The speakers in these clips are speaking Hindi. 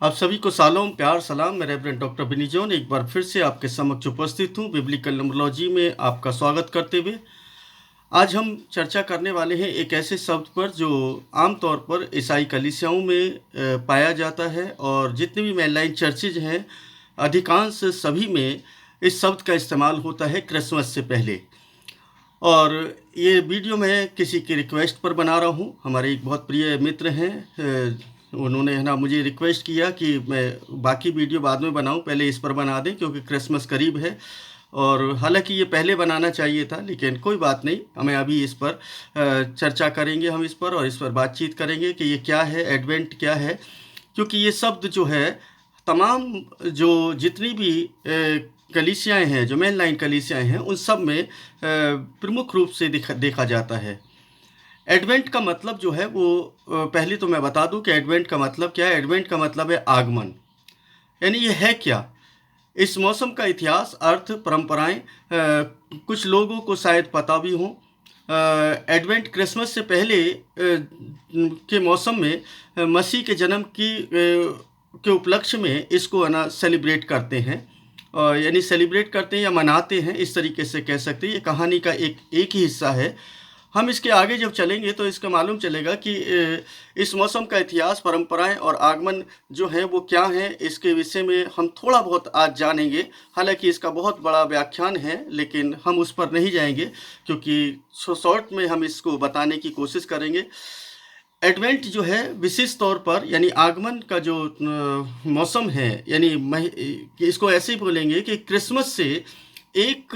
आप सभी को सालों प्यार सलाम। मैं रेवरेंड डॉक्टर बिनी जॉन एक बार फिर से आपके समक्ष उपस्थित हूँ बिब्लिकल न्यूमरोलॉजी में आपका स्वागत करते हुए। आज हम चर्चा करने वाले हैं एक ऐसे शब्द पर जो आमतौर पर ईसाई कलीसियाओं में पाया जाता है और जितने भी मेनलाइन चर्चेज हैं अधिकांश सभी में इस शब्द का इस्तेमाल होता है क्रिसमस से पहले। और ये वीडियो मैं किसी की रिक्वेस्ट पर बना रहा हूँ। हमारे एक बहुत प्रिय मित्र हैं, उन्होंने है ना मुझे रिक्वेस्ट किया कि मैं बाकी वीडियो बाद में बनाऊं, पहले इस पर बना दें क्योंकि क्रिसमस करीब है। और हालांकि ये पहले बनाना चाहिए था, लेकिन कोई बात नहीं, हमें अभी इस पर चर्चा करेंगे। हम इस पर बातचीत करेंगे कि ये क्या है, एडवेंट क्या है। क्योंकि ये शब्द जो है तमाम जो जितनी भी कलीसियाएँ हैं, जो मेन लाइन कलीसियाएँ हैं, उन सब में प्रमुख रूप से देखा जाता है। एडवेंट का मतलब जो है वो पहले तो मैं बता दूं कि एडवेंट का मतलब क्या है। एडवेंट का मतलब है आगमन। यानी ये है क्या, इस मौसम का इतिहास, अर्थ, परंपराएं कुछ लोगों को शायद पता भी हो। एडवेंट क्रिसमस से पहले के मौसम में मसीह के जन्म के उपलक्ष्य में इसको है ना सेलिब्रेट करते हैं, यानी सेलिब्रेट करते हैं या मनाते हैं, इस तरीके से कह सकते हैं। ये कहानी का एक ही हिस्सा है। हम इसके आगे जब चलेंगे तो इसका मालूम चलेगा कि इस मौसम का इतिहास, परंपराएं और आगमन जो है वो क्या है, इसके विषय में हम थोड़ा बहुत आज जानेंगे। हालांकि इसका बहुत बड़ा व्याख्यान है, लेकिन हम उस पर नहीं जाएंगे क्योंकि शॉर्ट में हम इसको बताने की कोशिश करेंगे। एडवेंट जो है विशेष तौर पर यानी आगमन का जो मौसम है, यानी इसको ऐसे ही बोलेंगे कि क्रिसमस से एक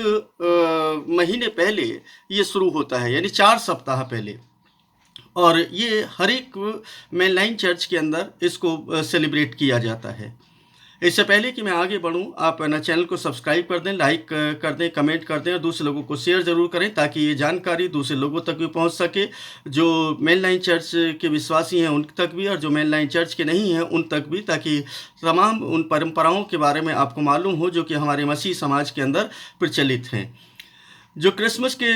महीने पहले ये शुरू होता है, यानी 4 सप्ताह पहले। और ये हर एक मेनलाइन चर्च के अंदर इसको सेलिब्रेट किया जाता है। इससे पहले कि मैं आगे बढ़ूं, आप ना चैनल को सब्सक्राइब कर दें, लाइक कर दें, कमेंट कर दें और दूसरे लोगों को शेयर ज़रूर करें ताकि ये जानकारी दूसरे लोगों तक भी पहुंच सके, जो मेनलाइन चर्च के विश्वासी हैं उन तक भी और जो मेनलाइन चर्च के नहीं हैं उन तक भी, ताकि तमाम उन परंपराओं के बारे में आपको मालूम हो जो कि हमारे मसीह समाज के अंदर प्रचलित हैं। जो क्रिसमस के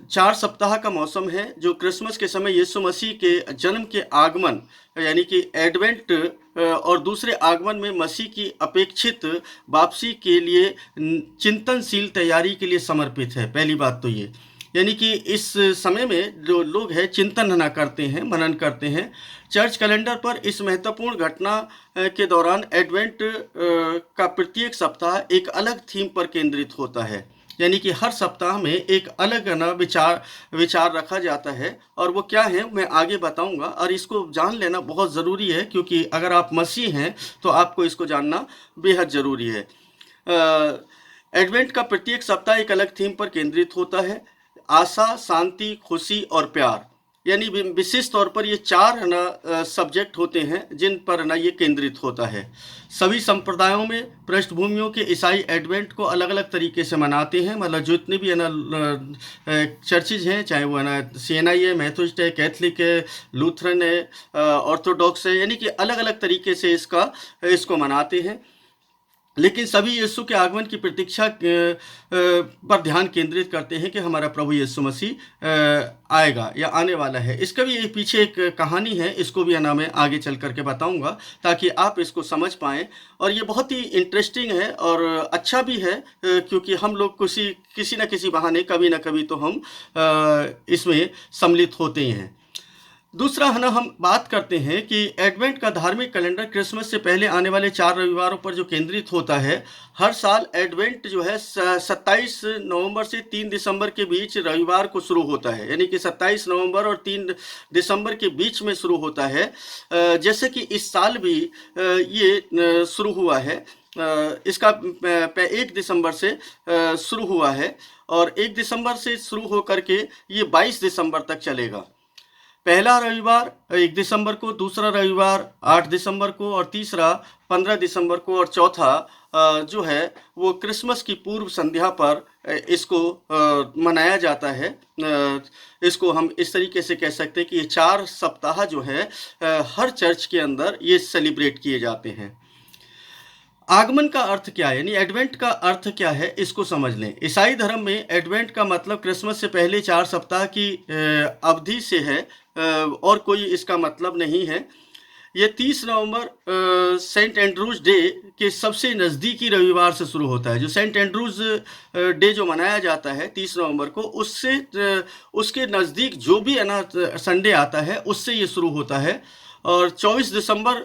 4 सप्ताह का मौसम है, जो क्रिसमस के समय यीशु मसीह के जन्म के आगमन यानी कि एडवेंट और दूसरे आगमन में मसीह की अपेक्षित वापसी के लिए चिंतनशील तैयारी के लिए समर्पित है। पहली बात तो ये, यानी कि इस समय में जो लोग हैं चिंतन ना करते हैं, मनन करते हैं। चर्च कैलेंडर पर इस महत्वपूर्ण घटना के दौरान एडवेंट का प्रत्येक सप्ताह एक अलग थीम पर केंद्रित होता है, यानी कि हर सप्ताह में एक अलग ना विचार रखा जाता है। और वो क्या है मैं आगे बताऊंगा, और इसको जान लेना बहुत ज़रूरी है क्योंकि अगर आप मसीह हैं तो आपको इसको जानना बेहद ज़रूरी है। एडवेंट का प्रत्येक सप्ताह एक अलग थीम पर केंद्रित होता है। आशा, शांति, खुशी और प्यार, यानी विशेष तौर पर ये 4 ना सब्जेक्ट होते हैं जिन पर ना ये केंद्रित होता है। सभी संप्रदायों में पृष्ठभूमियों के ईसाई एडवेंट को अलग अलग तरीके से मनाते हैं। मतलब जितने भी है ना चर्चेज हैं, चाहे वो है ना सीएनआई है, मेथोडिस्ट है, कैथलिक है, लूथरन है, ऑर्थोडॉक्स है, यानी कि अलग अलग तरीके से इसको मनाते हैं। लेकिन सभी यीशु के आगमन की प्रतीक्षा पर ध्यान केंद्रित करते हैं कि हमारा प्रभु यीशु मसीह आएगा या आने वाला है। इसका भी पीछे एक कहानी है, इसको भी ना मैं आगे चल करके बताऊंगा ताकि आप इसको समझ पाएं। और ये बहुत ही इंटरेस्टिंग है और अच्छा भी है क्योंकि हम लोग किसी न किसी बहाने कभी ना कभी तो हम इसमें सम्मिलित होते हैं। दूसरा है ना, हम बात करते हैं कि एडवेंट का धार्मिक कैलेंडर क्रिसमस से पहले आने वाले 4 रविवारों पर जो केंद्रित होता है। हर साल एडवेंट जो है 27 नवंबर से 3 दिसंबर के बीच रविवार को शुरू होता है, यानी कि 27 नवंबर और 3 दिसंबर के बीच में शुरू होता है। जैसे कि इस साल भी ये शुरू हुआ है। इसका 1 दिसंबर से शुरू हुआ है और 1 दिसंबर से शुरू होकर के ये 22 दिसंबर तक चलेगा। पहला रविवार 1 दिसंबर को, दूसरा रविवार 8 दिसंबर को और तीसरा 15 दिसंबर को और चौथा जो है वो क्रिसमस की पूर्व संध्या पर इसको मनाया जाता है। इसको हम इस तरीके से कह सकते हैं कि ये 4 सप्ताह जो है हर चर्च के अंदर ये सेलिब्रेट किए जाते हैं। आगमन का अर्थ क्या है, यानी एडवेंट का अर्थ क्या है, इसको समझ लें। ईसाई धर्म में एडवेंट का मतलब क्रिसमस से पहले 4 सप्ताह की अवधि से है और कोई इसका मतलब नहीं है। ये 30 नवंबर सेंट एंड्रूज डे के सबसे नज़दीकी रविवार से शुरू होता है। जो सेंट एंड्रूज डे जो मनाया जाता है 30 नवंबर को, उससे उसके नज़दीक जो भी है ना संडे आता है, उससे ये शुरू होता है और 24 दिसंबर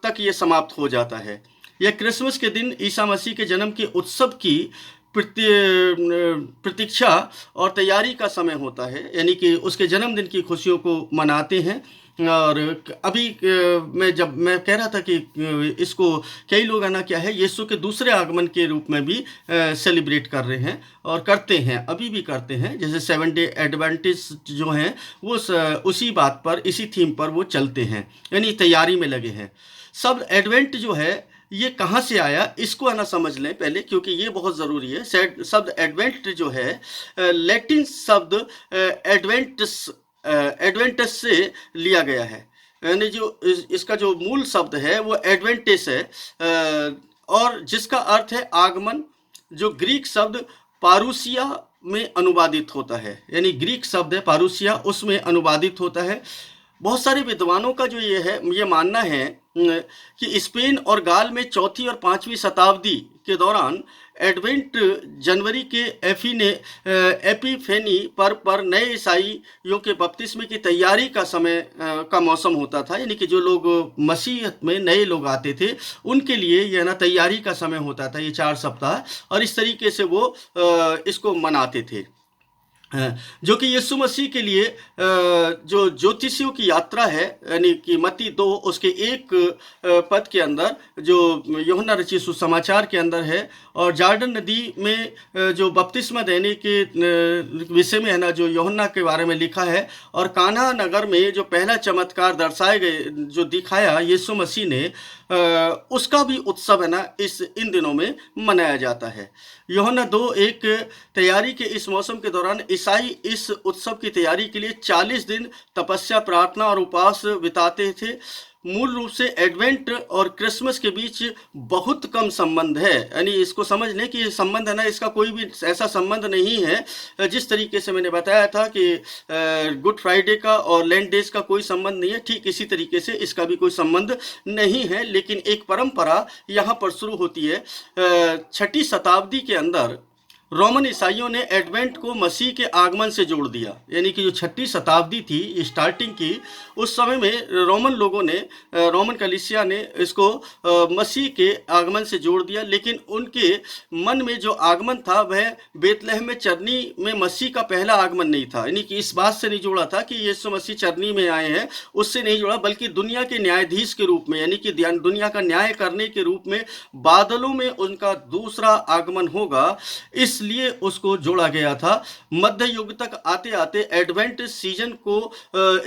तक ये समाप्त हो जाता है। यह क्रिसमस के दिन ईसा मसीह के जन्म के उत्सव की प्रतीक्षा और तैयारी का समय होता है, यानी कि उसके जन्मदिन की खुशियों को मनाते हैं। और अभी मैं कह रहा था कि इसको कई लोग है ना क्या है यीशु के दूसरे आगमन के रूप में भी सेलिब्रेट कर रहे हैं और करते हैं, अभी भी करते हैं। जैसे 7 डे एडवेंटिस्ट जो हैं वो उसी बात पर, इसी थीम पर वो चलते हैं, यानी तैयारी में लगे हैं। शब्द एडवेंट जो है ये कहाँ से आया, इसको है ना समझ लें पहले, क्योंकि ये बहुत ज़रूरी है। शब्द एडवेंट जो है लैटिन शब्द एडवेंटस से लिया गया है, यानी जो इसका जो मूल शब्द है वो एडवेंटिस है, और जिसका अर्थ है आगमन, जो ग्रीक शब्द पारूसिया में अनुवादित होता है, यानी ग्रीक शब्द है पारूसिया, उसमें अनुवादित होता है। बहुत सारे विद्वानों का जो ये मानना है कि स्पेन और गाल में 4वीं और 5वीं शताब्दी के दौरान एडवेंट जनवरी के एपिफेनी पर नए ईसाइयों के बपतिस्मे की तैयारी का समय का मौसम होता था, यानी कि जो लोग मसीहत में नए लोग आते थे उनके लिए यह ना तैयारी का समय होता था, ये 4 सप्ताह, और इस तरीके से वो इसको मनाते थे। जो कि यीशु मसीह के लिए जो ज्योतिषियों की यात्रा है, यानी कि मत्ती 2 उसके 1 पद के अंदर, जो यूहन्ना रचित सुसमाचार के अंदर है, और जॉर्डन नदी में जो बपतिस्मा देने के विषय में है ना जो यूहन्ना के बारे में लिखा है, और कान्हा नगर में जो पहला चमत्कार दर्शाए गए, जो दिखाया यीशु मसीह ने, उसका भी उत्सव है ना इन दिनों में मनाया जाता है। यूहन्ना 2:1 तैयारी के इस मौसम के दौरान ईसाई इस उत्सव की तैयारी के लिए 40 दिन तपस्या, प्रार्थना और उपवास बिताते थे। मूल रूप से एडवेंट और क्रिसमस के बीच बहुत कम संबंध है, यानी इसको समझ लें कि संबंध है ना, इसका कोई भी ऐसा संबंध नहीं है। जिस तरीके से मैंने बताया था कि गुड फ्राइडे का और लैंड डेज का कोई संबंध नहीं है, ठीक इसी तरीके से इसका भी कोई संबंध नहीं है। लेकिन एक परंपरा यहाँ पर शुरू होती है 6वीं शताब्दी के अंदर। रोमन ईसाइयों ने एडवेंट को मसीह के आगमन से जोड़ दिया, यानी कि जो 6वीं शताब्दी थी स्टार्टिंग की, उस समय में रोमन लोगों ने, रोमन कलीसिया ने इसको मसीह के आगमन से जोड़ दिया। लेकिन उनके मन में जो आगमन था वह बेतलहम में चरनी में मसीह का पहला आगमन नहीं था, यानी कि इस बात से नहीं जोड़ा था कि यीशु मसीह चरनी में आए हैं, उससे नहीं जोड़ा, बल्कि दुनिया के न्यायाधीश के रूप में, यानी कि दुनिया का न्याय करने के रूप में बादलों में उनका दूसरा आगमन होगा, इसलिए उसको जोड़ा गया था। मध्य युग तक आते आते एडवेंट सीजन को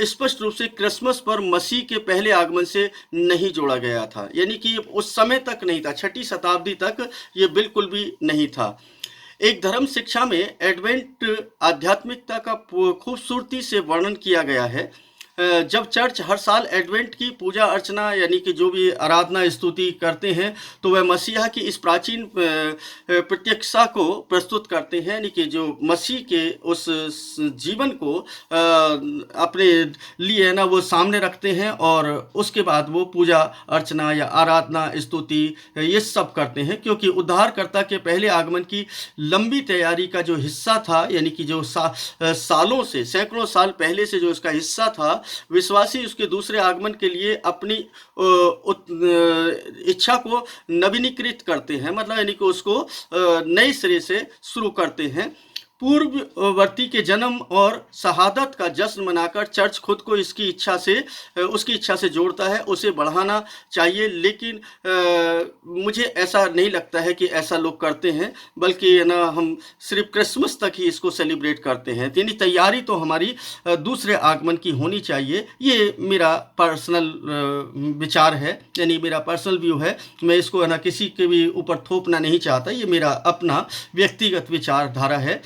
स्पष्ट रूप से क्रिसमस पर मसीह के पहले आगमन से नहीं जोड़ा गया था, यानी कि उस समय तक नहीं था, 6वीं शताब्दी तक ये बिल्कुल भी नहीं था। एक धर्म शिक्षा में एडवेंट आध्यात्मिकता का खूबसूरती से वर्णन किया गया है। जब चर्च हर साल एडवेंट की पूजा अर्चना, यानी कि जो भी आराधना स्तुति करते हैं, तो वह मसीहा की इस प्राचीन प्रत्यक्षता को प्रस्तुत करते हैं, यानी कि जो मसीह के उस जीवन को अपने लिए ना वो सामने रखते हैं, और उसके बाद वो पूजा अर्चना या आराधना स्तुति ये सब करते हैं, क्योंकि उद्धारकर्ता के पहले आगमन की लंबी तैयारी का जो हिस्सा था, यानी कि जो सालों से, सैकड़ों साल पहले से जो इसका हिस्सा था, विश्वासी उसके दूसरे आगमन के लिए अपनी इच्छा को नवीनीकृत करते हैं, मतलब यानी कि उसको नए सिरे से शुरू करते हैं। पूर्ववर्ती के जन्म और शहादत का जश्न मनाकर चर्च खुद को उसकी इच्छा से जोड़ता है, उसे बढ़ाना चाहिए। लेकिन मुझे ऐसा नहीं लगता है कि ऐसा लोग करते हैं, बल्कि ना हम सिर्फ क्रिसमस तक ही इसको सेलिब्रेट करते हैं। यानी तैयारी तो हमारी दूसरे आगमन की होनी चाहिए। ये मेरा पर्सनल विचार है, यानी मेरा पर्सनल व्यू है। मैं इसको है ना किसी के भी ऊपर थोपना नहीं चाहता, ये मेरा अपना व्यक्तिगत विचारधारा है।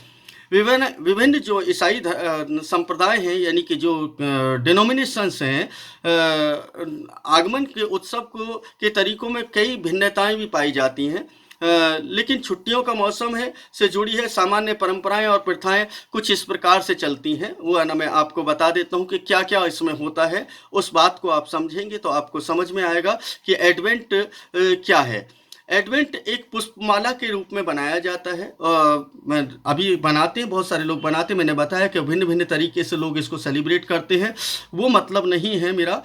विभिन्न जो ईसाई संप्रदाय हैं, यानी कि जो डिनोमिनेशंस हैं, आगमन के उत्सव के तरीकों में कई भिन्नताएं भी पाई जाती हैं। लेकिन छुट्टियों का मौसम है से जुड़ी है सामान्य परंपराएं और प्रथाएं कुछ इस प्रकार से चलती हैं। वो है ना, मैं आपको बता देता हूँ कि क्या क्या इसमें होता है। उस बात को आप समझेंगे तो आपको समझ में आएगा कि एडवेंट क्या है। एडवेंट एक पुष्पमाला के रूप में बनाया जाता है। मैं अभी बनाते हैं, बहुत सारे लोग बनाते हैं। मैंने बताया कि भिन्न भिन्न तरीके से लोग इसको सेलिब्रेट करते हैं, वो मतलब नहीं है मेरा।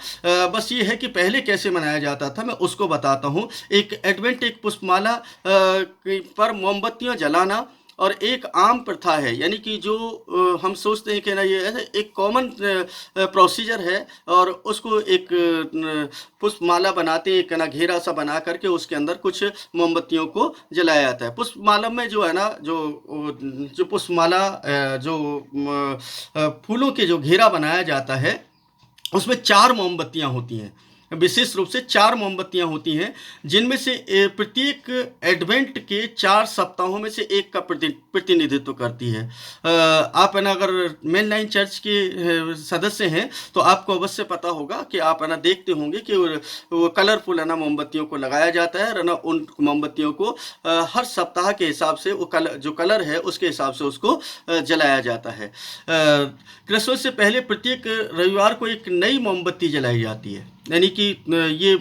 बस ये है कि पहले कैसे मनाया जाता था मैं उसको बताता हूँ। एक एडवेंट एक पुष्पमाला पर मोमबत्तियाँ जलाना और एक आम प्रथा है, यानी कि जो हम सोचते हैं कि ना ये एक कॉमन प्रोसीजर है, और उसको एक पुष्पमाला बनाते हैं, एक ना घेरा सा बना करके उसके अंदर कुछ मोमबत्तियों को जलाया जाता है। पुष्पमाला में जो है ना, जो पुष्पमाला जो फूलों के जो घेरा बनाया जाता है उसमें 4 मोमबत्तियां होती हैं। विशेष रूप से 4 मोमबत्तियां होती हैं, जिनमें से प्रत्येक एडवेंट के 4 सप्ताहों में से एक का प्रतिनिधित्व करती है। आप है ना, अगर मेन लाइन चर्च के सदस्य हैं तो आपको अवश्य पता होगा कि आप है ना देखते होंगे कि वो कलरफुल है ना मोमबत्तियों को लगाया जाता है ना, उन मोमबत्तियों को हर सप्ताह के हिसाब से वो जो कलर है उसके हिसाब से उसको जलाया जाता है। क्रिसमस से पहले प्रत्येक रविवार को एक नई मोमबत्ती जलाई जाती है, यानी कि ये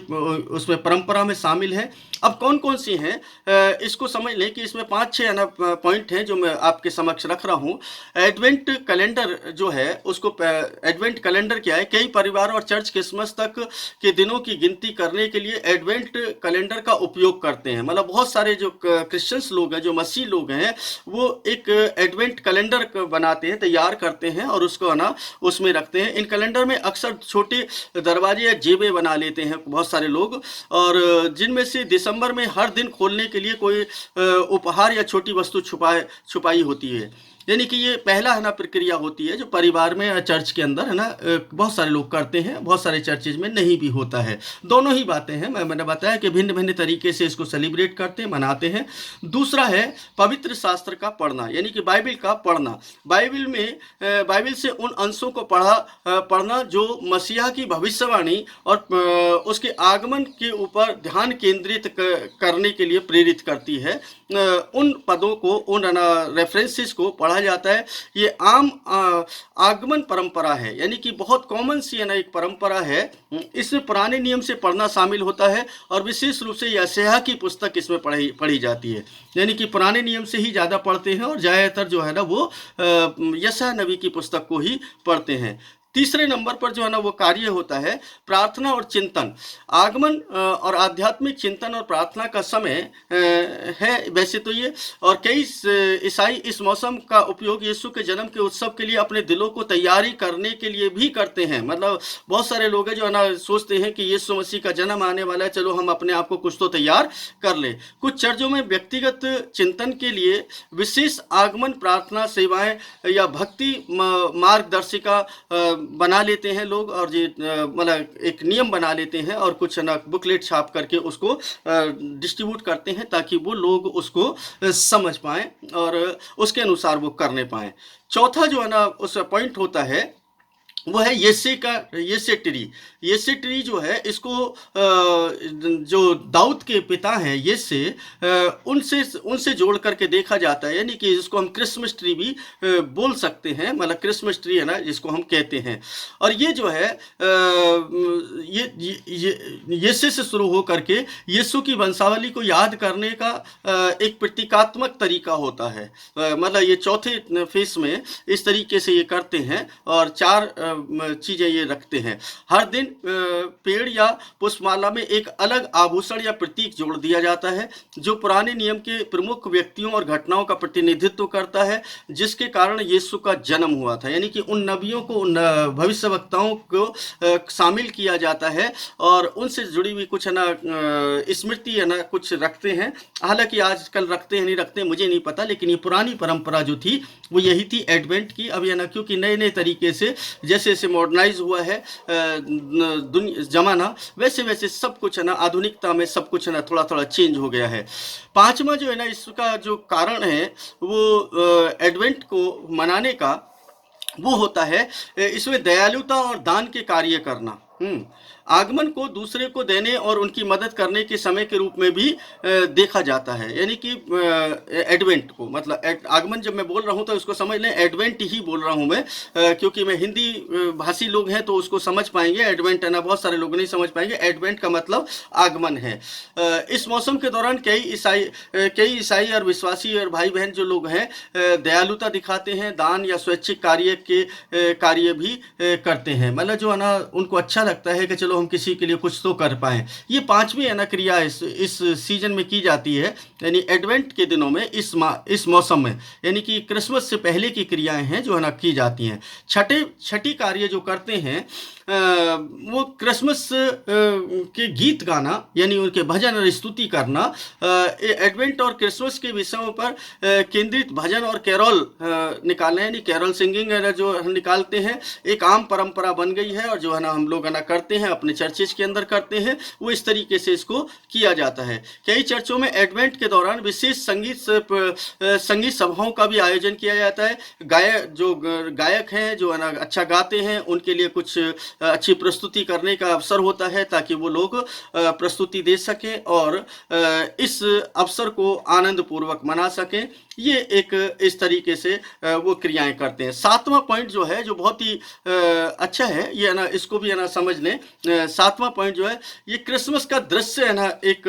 उसमें परंपरा में शामिल है। अब कौन कौन सी हैं इसको समझ लें कि इसमें 5-6 ना पॉइंट हैं जो मैं आपके समक्ष रख रहा हूँ। एडवेंट कैलेंडर जो है उसको, एडवेंट कैलेंडर क्या है, कई परिवार और चर्च क्रिसमस तक के दिनों की गिनती करने के लिए एडवेंट कैलेंडर का उपयोग करते हैं। मतलब बहुत सारे जो क्रिश्चियंस लोग हैं, जो मसीह लोग हैं, वो एक एडवेंट कैलेंडर बनाते हैं, तैयार करते हैं और उसको ना उसमें रखते हैं। इन कैलेंडर में अक्सर छोटे दरवाजे या जेबें बना लेते हैं बहुत सारे लोग, और जिनमें से दिसंबर में हर दिन खोलने के लिए कोई उपहार या छोटी वस्तु छुपाई होती है। यानी कि ये पहला है ना प्रक्रिया होती है जो परिवार में या चर्च के अंदर है ना बहुत सारे लोग करते हैं, बहुत सारे चर्चेज में नहीं भी होता है। दोनों ही बातें हैं, मैंने बताया कि भिन्न भिन्न तरीके से इसको सेलिब्रेट करते हैं, मनाते हैं। दूसरा है पवित्र शास्त्र का पढ़ना, यानी कि बाइबिल का पढ़ना। बाइबिल से उन अंशों को पढ़ना जो मसीहा की भविष्यवाणी और उसके आगमन के ऊपर ध्यान केंद्रित करने के लिए प्रेरित करती है। उन पदों को, उन रेफरेंसेस को पढ़ा जाता है। ये आम आगमन परंपरा है, यानी कि बहुत कॉमन सी है ना एक परंपरा है। इसमें पुराने नियम से पढ़ना शामिल होता है और विशेष रूप से यशायाह की पुस्तक इसमें पढ़ी जाती है, यानी कि पुराने नियम से ही ज़्यादा पढ़ते हैं और ज़्यादातर जो है ना वो यशायाह नबी की पुस्तक को ही पढ़ते हैं। तीसरे नंबर पर जो है ना वो कार्य होता है प्रार्थना और चिंतन। आगमन और आध्यात्मिक चिंतन और प्रार्थना का समय है वैसे तो ये, और कई ईसाई इस मौसम का उपयोग यीशु के जन्म के उत्सव के लिए अपने दिलों को तैयारी करने के लिए भी करते हैं। मतलब बहुत सारे लोग हैं जो है ना सोचते हैं कि यीशु मसीह का जन्म आने वाला है, चलो हम अपने आप को कुछ तो तैयार कर ले। कुछ चर्चों में व्यक्तिगत चिंतन के लिए विशेष आगमन प्रार्थना सेवाएं या भक्ति मार्गदर्शिका बना लेते हैं लोग, और ये मतलब एक नियम बना लेते हैं और कुछ ना बुकलेट छाप करके उसको डिस्ट्रीब्यूट करते हैं ताकि वो लोग उसको समझ पाएं और उसके अनुसार वो करने पाएं। चौथा जो है ना उस पॉइंट होता है वो है येसे ट्री जो है, इसको जो दाऊद के पिता हैं येसे, उनसे जोड़ करके देखा जाता है, यानी कि जिसको हम क्रिसमस ट्री भी बोल सकते हैं। मतलब क्रिसमस ट्री है ना जिसको हम कहते हैं। और ये जो है येसे से शुरू हो करके यीशु की वंशावली को याद करने का एक प्रतीकात्मक तरीका होता है। मतलब ये चौथे फेस में इस तरीके से ये करते हैं और 4 चीजें ये रखते हैं। हर दिन पेड़ या पुष्पमाला में एक अलग आभूषण या प्रतीक जोड़ दिया जाता है जो पुराने नियम के प्रमुख व्यक्तियों और घटनाओं का प्रतिनिधित्व करता है जिसके कारण यीशु का जन्म हुआ था। यानी कि उन नबियों को, उन भविष्यवक्ताओं को शामिल किया जाता है और उनसे जुड़ी हुई कुछ है ना स्मृति है ना कुछ रखते हैं। हालांकि आजकल रखते हैं नहीं रखते मुझे नहीं पता, लेकिन ये पुरानी परंपरा जो थी वो यही थी एडवेंट की। अब है ना क्योंकि नए नए तरीके से जैसे जैसे मॉडर्नाइज हुआ है जमाना, वैसे वैसे सब कुछ है ना आधुनिकता में सब कुछ है ना थोड़ा थोड़ा चेंज हो गया है। पांचवा जो है ना इसका जो कारण है वो एडवेंट को मनाने का वो होता है इसमें दयालुता और दान के कार्य करना। आगमन को दूसरे को देने और उनकी मदद करने के समय के रूप में भी देखा जाता है। यानी कि एडवेंट को, मतलब आगमन जब मैं बोल रहा हूँ तो उसको समझ लें एडवेंट ही बोल रहा हूँ मैं, क्योंकि मैं हिंदी भाषी लोग हैं तो उसको समझ पाएंगे। एडवेंट है ना, बहुत सारे लोग नहीं समझ पाएंगे। एडवेंट का मतलब आगमन है। इस मौसम के दौरान कई ईसाई और विश्वासी और भाई बहन जो लोग हैं दयालुता दिखाते हैं, दान या स्वैच्छिक कार्य भी करते हैं। मतलब जो है ना, उनको अच्छा लगता है कि चलो हम किसी के लिए कुछ तो कर पाएं। ये पांचवी है ना क्रिया इस सीजन में की जाती है, यानी एडवेंट के दिनों में, इस मौसम में, यानी कि क्रिसमस से पहले की क्रियाएं हैं जो है ना की जाती हैं। छठी कार्य जो करते हैं वो क्रिसमस के गीत गाना, यानी उनके भजन और स्तुति करना। एडवेंट और क्रिसमस के विषयों पर केंद्रित भजन और कैरोल निकालना, यानी कैरोल सिंगिंग जो हम निकालते हैं, एक आम परंपरा बन गई है और जो है ना हम लोग है ना करते हैं, अपने चर्चेज के अंदर करते हैं। वो इस तरीके से इसको किया जाता है। कई चर्चों में एडवेंट के दौरान विशेष संगीत सभाओं का भी आयोजन किया जाता है। गायक हैं जो है ना अच्छा गाते हैं, उनके लिए कुछ अच्छी प्रस्तुति करने का अवसर होता है ताकि वो लोग प्रस्तुति दे सकें और इस अवसर को आनंद पूर्वक मना सकें। ये एक इस तरीके से वो क्रियाएं करते हैं। सातवां पॉइंट जो है, जो बहुत ही अच्छा है, ये है ना, इसको भी है ना समझ लें। सातवां पॉइंट जो है, ये क्रिसमस का दृश्य है ना एक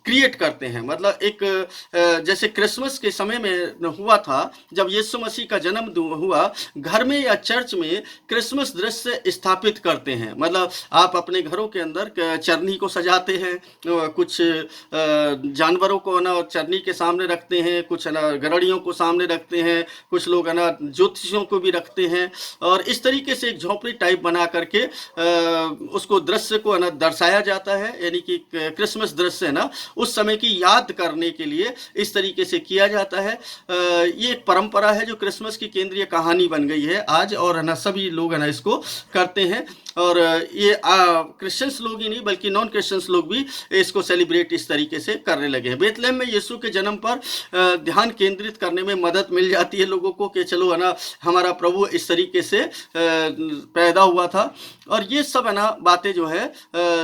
क्रिएट करते हैं। मतलब एक जैसे क्रिसमस के समय में हुआ था जब यीशु मसीह का जन्म हुआ, घर में या चर्च में क्रिसमस दृश्य स्थापित करते हैं। मतलब आप अपने घरों के अंदर चरनी को सजाते हैं, कुछ जानवरों को ना चरनी के सामने रखते हैं, कुछ ना गड़ड़ियों को सामने रखते हैं, कुछ लोग है ना ज्योतिषियों को भी रखते हैं, और इस तरीके से एक झोंपड़ी टाइप बना करके उसको दृश्य को है ना दर्शाया जाता है। यानी कि क्रिसमस दृश्य है ना उस समय की याद करने के लिए इस तरीके से किया जाता है। ये एक परंपरा है जो क्रिसमस की केंद्रीय कहानी बन गई है आज, और है ना सभी लोग है ना इसको करते हैं। और ये क्रिश्चियंस लोग ही नहीं बल्कि नॉन क्रिश्चियंस लोग भी इसको सेलिब्रेट इस तरीके से करने लगे हैं। बेथलेहम में यीशु के जन्म पर ध्यान केंद्रित करने में मदद मिल जाती है लोगों को कि चलो है ना हमारा प्रभु इस तरीके से पैदा हुआ था, और ये सब है ना बातें जो है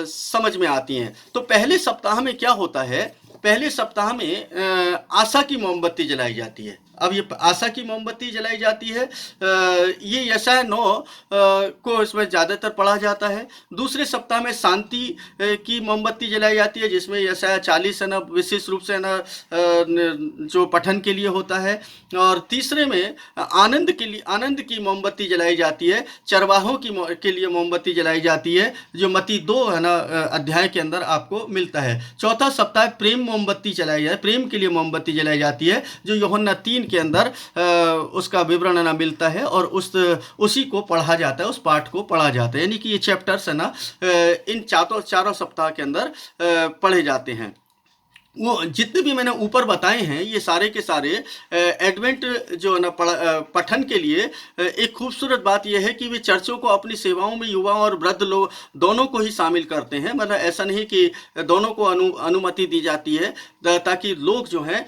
समझ में आती हैं। तो पहले सप्ताह में क्या होता है? पहले सप्ताह में आशा की मोमबत्ती जलाई जाती है। अब ये आशा की मोमबत्ती जलाई जाती है, ये यशायाह 9 को इसमें ज़्यादातर पढ़ा जाता है। दूसरे सप्ताह में शांति की मोमबत्ती जलाई जाती है, जिसमें यशायाह 40 है ना विशेष रूप से है ना जो पठन के लिए होता है। और तीसरे में आनंद की मोमबत्ती जलाई जाती है, चरवाहों के लिए मोमबत्ती जलाई जाती है, जो मत्ती 2 है ना अध्याय के अंदर आपको मिलता है। चौथा सप्ताह प्रेम मोमबत्ती जलाई जाए, प्रेम के लिए मोमबत्ती जलाई जाती है, जो यूहन्ना 3 के अंदर उसका विवरण ना मिलता है, और उसी को पढ़ा जाता है, उस पाठ को पढ़ा जाता है। यानी कि ये चैप्टर्स है ना इन चारों सप्ताह के अंदर पढ़े जाते हैं। वो जितने भी मैंने ऊपर बताए हैं ये सारे के सारे एडवेंट जो है ना पठन के लिए एक खूबसूरत बात यह है कि वे चर्चों को अपनी सेवाओं में युवा और वृद्ध लोग दोनों को ही शामिल करते हैं। मतलब ऐसा नहीं कि दोनों को अनुमति दी जाती है, ताकि लोग जो हैं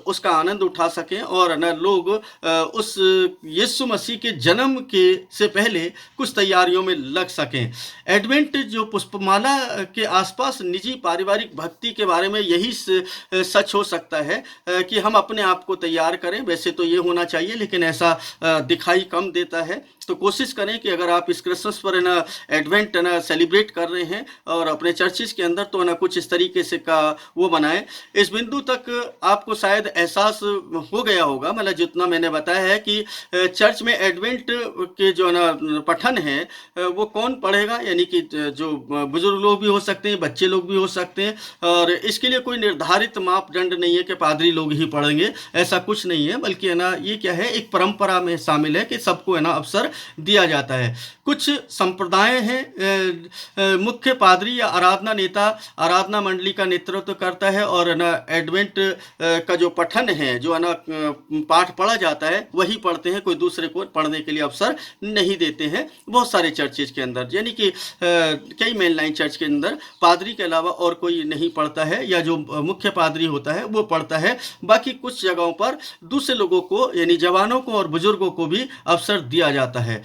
उसका आनंद उठा सकें और ना लोग उस यीशु मसीह के जन्म से पहले कुछ तैयारियों में लग सकें। एडवेंट जो पुष्पमाला के आसपास निजी पारिवारिक भक्ति के बारे में यही सच हो सकता है कि हम अपने आप को तैयार करें। वैसे तो ये होना चाहिए, लेकिन ऐसा दिखाई कम देता है। तो कोशिश करें कि अगर आप इस क्रिसमस पर ना एडवेंट ना सेलिब्रेट कर रहे हैं और अपने चर्चिस के अंदर, तो ना कुछ इस तरीके से का वो बनाएं। इस बिंदु तक आपको शायद एहसास हो गया होगा, मतलब जितना मैंने बताया है कि चर्च में एडवेंट के जो ना पठन है वो कौन पढ़ेगा। यानी कि जो बुजुर्ग लोग भी हो सकते हैं, बच्चे लोग भी हो सकते हैं, और इसके लिए कोई निर्धारित मापदंड नहीं है कि पादरी लोग ही पढ़ेंगे, ऐसा कुछ नहीं है। बल्कि है ना ये क्या है, एक परंपरा में शामिल है कि सबको है ना अवसर दिया जाता है। कुछ संप्रदाय हैं मुख्य पादरी या आराधना नेता आराधना मंडली का नेतृत्व करता है, और ना एडवेंट का जो पठन है, जो है ना पाठ पढ़ा जाता है, वही पढ़ते हैं। कोई दूसरे को पढ़ने के लिए अवसर नहीं देते हैं बहुत सारे चर्चेज के अंदर। यानी कि कई मेन लाइन चर्च के अंदर पादरी के अलावा और कोई नहीं पढ़ता है, या जो मुख्य पादरी होता है वो पढ़ता है। बाकी कुछ जगहों पर दूसरे लोगों को, यानी जवानों को और बुजुर्गों को भी अवसर दिया जाता है।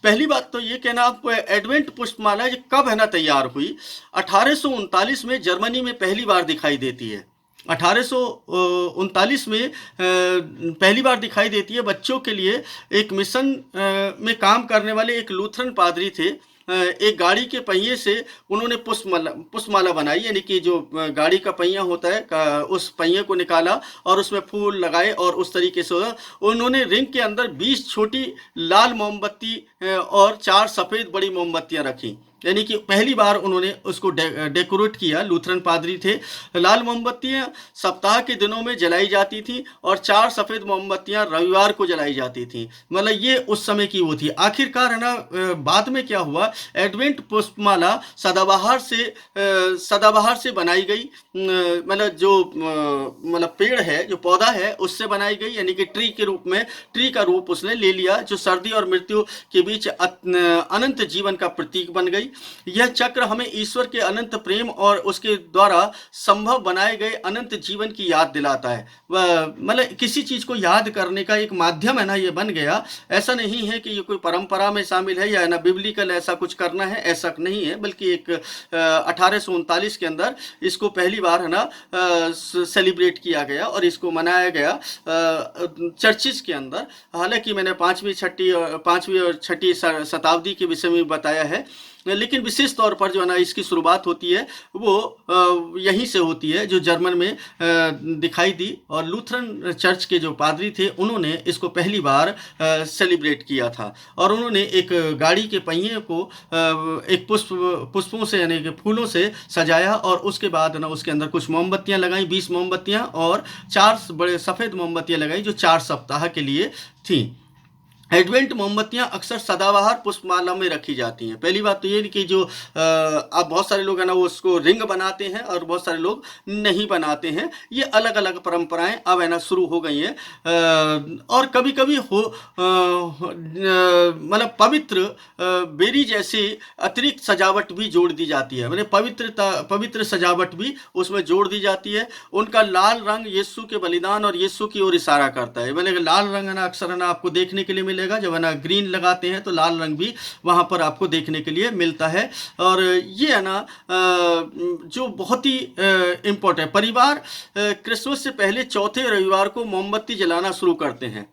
पहली बात तो ये कहना, आप एडवेंट पुष्पमाला ये कब है ना तैयार हुई? 1839 में जर्मनी में पहली बार दिखाई देती है। 1839 में पहली बार दिखाई देती है। बच्चों के लिए एक मिशन में काम करने वाले एक लूथरन पादरी थे। एक गाड़ी के पहिए से उन्होंने पुष्पमाला बनाई, यानी कि जो गाड़ी का पहिया होता है उस पहिए को निकाला और उसमें फूल लगाए और उस तरीके से उन्होंने रिंग के अंदर 20 छोटी लाल मोमबत्ती और 4 सफ़ेद बड़ी मोमबत्तियां रखी, यानी कि पहली बार उन्होंने उसको डेकोरेट किया। लूथरन पादरी थे। लाल मोमबत्तियां सप्ताह के दिनों में जलाई जाती थी और 4 सफ़ेद मोमबत्तियां रविवार को जलाई जाती थी। मतलब ये उस समय की वो थी। आखिरकार है ना, बाद में क्या हुआ, एडवेंट पुष्पमाला सदाबहार से बनाई गई। मतलब जो मतलब पेड़ है, जो पौधा है, उससे बनाई गई, यानी कि ट्री का रूप उसने ले लिया, जो सर्दी और मृत्यु के बीच अनंत जीवन का प्रतीक बन गई। यह चक्र हमें ईश्वर के अनंत प्रेम और उसके द्वारा संभव बनाए गए अनंत जीवन की याद दिलाता है। मतलब किसी चीज को याद करने का एक माध्यम है ना, ये बन गया। ऐसा नहीं है कि ये कोई परंपरा में शामिल है या ना बिब्लिकल ऐसा कुछ करना है, ऐसा नहीं है, बल्कि एक 1839 के अंदर इसको पहली बार है ना सेलिब्रेट किया गया और इसको मनाया गया चर्चिज के अंदर। हालांकि मैंने पांचवी और छठी शताब्दी के विषय में बताया है, लेकिन विशेष तौर पर जो है ना इसकी शुरुआत होती है वो यहीं से होती है, जो जर्मन में दिखाई दी। और लूथरन चर्च के जो पादरी थे उन्होंने इसको पहली बार सेलिब्रेट किया था और उन्होंने एक गाड़ी के पहिए को एक पुष्पों से यानी कि फूलों से सजाया और उसके बाद ना उसके अंदर कुछ मोमबत्तियां लगाई, 20 मोमबत्तियां और 4 बड़े सफ़ेद मोमबत्तियां लगाई जो 4 सप्ताह के लिए थी। एडवेंट मोमबत्तियां अक्सर सदाबहार पुष्पमाला में रखी जाती हैं। पहली बात तो ये कि जो अब बहुत सारे लोग है ना वो उसको रिंग बनाते हैं और बहुत सारे लोग नहीं बनाते हैं। ये अलग अलग परंपराएं अब है ना शुरू हो गई हैं। और कभी कभी मतलब पवित्र बेरी जैसी अतिरिक्त सजावट भी जोड़ दी जाती है, मतलब पवित्र सजावट भी उसमें जोड़ दी जाती है। उनका लाल रंग यीशु के बलिदान और यीशु की ओर इशारा करता है। मतलब लाल रंग है ना अक्सर है ना आपको देखने के लिए मिलेगा, जब है ना ग्रीन लगाते हैं तो लाल रंग भी वहां पर आपको देखने के लिए मिलता है। और ये है ना जो बहुत ही इम्पोर्टेंट, परिवार क्रिसमस से पहले चौथे रविवार को मोमबत्ती जलाना शुरू करते हैं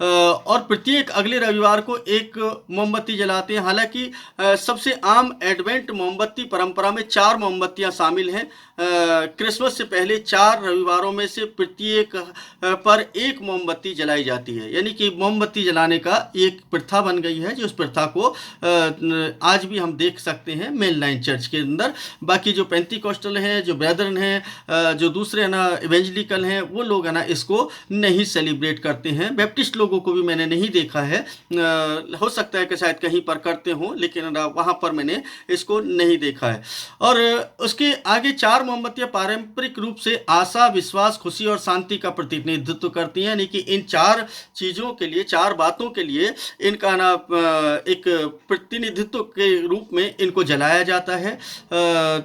और प्रत्येक अगले रविवार को एक मोमबत्ती जलाते हैं। हालांकि सबसे आम एडवेंट मोमबत्ती परंपरा में 4 मोमबत्तियां शामिल हैं। क्रिसमस से पहले 4 रविवारों में से प्रत्येक पर एक मोमबत्ती जलाई जाती है, यानी कि मोमबत्ती जलाने का एक प्रथा बन गई है, जो उस प्रथा को आज भी हम देख सकते हैं मेन लाइन चर्च के अंदर। बाकी जो पेंटिकॉस्टल हैं, जो ब्रदरन हैं, जो दूसरे है ना इवेंजलिकल हैं, वो लोग है ना इसको नहीं सेलिब्रेट करते हैं। बैप्टिस्ट लोगों को भी मैंने नहीं देखा है, हो सकता है कि शायद कहीं पर करते हों, लेकिन वहाँ पर मैंने इसको नहीं देखा है। और उसके आगे 4 मोमबत्तियां पारंपरिक रूप से आशा, विश्वास, खुशी और शांति का प्रतिनिधित्व करती हैं, यानी कि इन 4 चीज़ों के लिए, 4 बातों के लिए इनका ना एक प्रतिनिधित्व के रूप में इनको जलाया जाता है।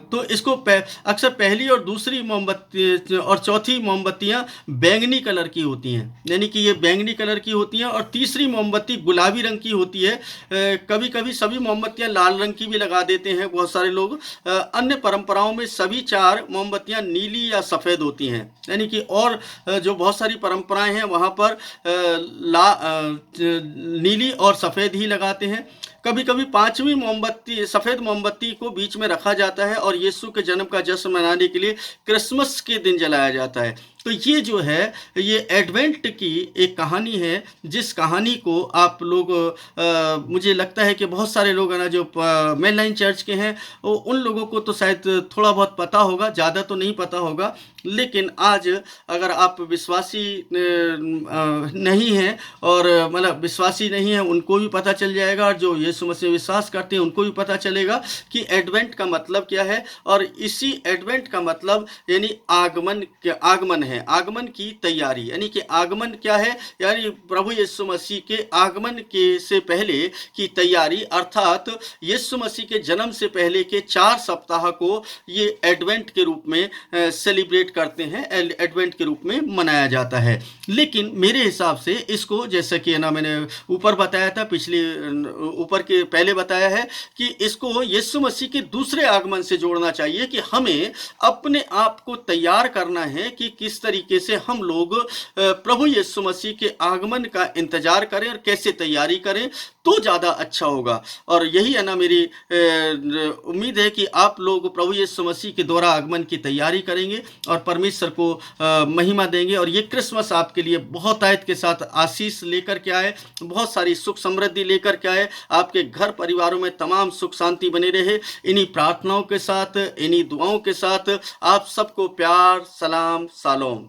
तो इसको अक्सर पहली और दूसरी मोमबत्ती और चौथी मोमबत्तियां बैंगनी कलर की होती हैं, यानी कि ये बैंगनी कलर की होती हैं, और तीसरी मोमबत्ती गुलाबी रंग की होती है। कभी कभी सभी मोमबत्तियां लाल रंग की भी लगा देते हैं बहुत सारे लोग। अन्य परंपराओं में सभी 4 मोमबत्तियां नीली या सफ़ेद होती हैं, यानी कि और जो बहुत सारी परंपराएं हैं वहाँ पर नीली और सफ़ेद ही लगाते हैं। कभी कभी 5वीं मोमबत्ती, सफ़ेद मोमबत्ती को बीच में रखा जाता है और यीशु के जन्म का जश्न मनाने के लिए क्रिसमस के दिन जलाया जाता है। तो ये जो है ये एडवेंट की एक कहानी है, जिस कहानी को आप लोग मुझे लगता है कि बहुत सारे लोग हैं ना जो मेन लाइन चर्च के हैं, वो उन लोगों को तो शायद थोड़ा बहुत पता होगा, ज़्यादा तो नहीं पता होगा। लेकिन आज अगर आप विश्वासी नहीं हैं और मतलब विश्वासी नहीं हैं, उनको भी पता चल जाएगा, और जो यीशु मसीह में विश्वास करते हैं उनको भी पता चलेगा कि एडवेंट का मतलब क्या है। और इसी एडवेंट का मतलब यानी आगमन है, हैं, आगमन की तैयारी, यानी कि आगमन क्या है, यानी प्रभु यीशु मसीह के आगमन के से पहले की तैयारी, अर्थात यीशु मसीह के जन्म से पहले के 4 सप्ताह को ये एडवेंट के रूप में सेलिब्रेट करते हैं, एडवेंट के रूप में मनाया जाता है। लेकिन मेरे हिसाब से इसको, जैसा कि ना मैंने ऊपर बताया था, ऊपर के पहले बताया है कि इसको यीशु मसीह के दूसरे आगमन से जोड़ना चाहिए कि हमें अपने आप को तैयार करना है कि किस तरीके से हम लोग प्रभु यीशु मसीह के आगमन का इंतजार करें और कैसे तैयारी करें तो ज़्यादा अच्छा होगा। और यही है ना मेरी उम्मीद है कि आप लोग प्रभु यीशु मसीह के द्वारा आगमन की तैयारी करेंगे और परमेश्वर को महिमा देंगे, और ये क्रिसमस आपके लिए बहुत आयत के साथ आशीष लेकर के आए, बहुत सारी सुख समृद्धि लेकर के आए, आपके घर परिवारों में तमाम सुख शांति बने रहे। इन्हीं प्रार्थनाओं के साथ, इन्हीं दुआओं के साथ आप सबको प्यार, सलाम, शालोम।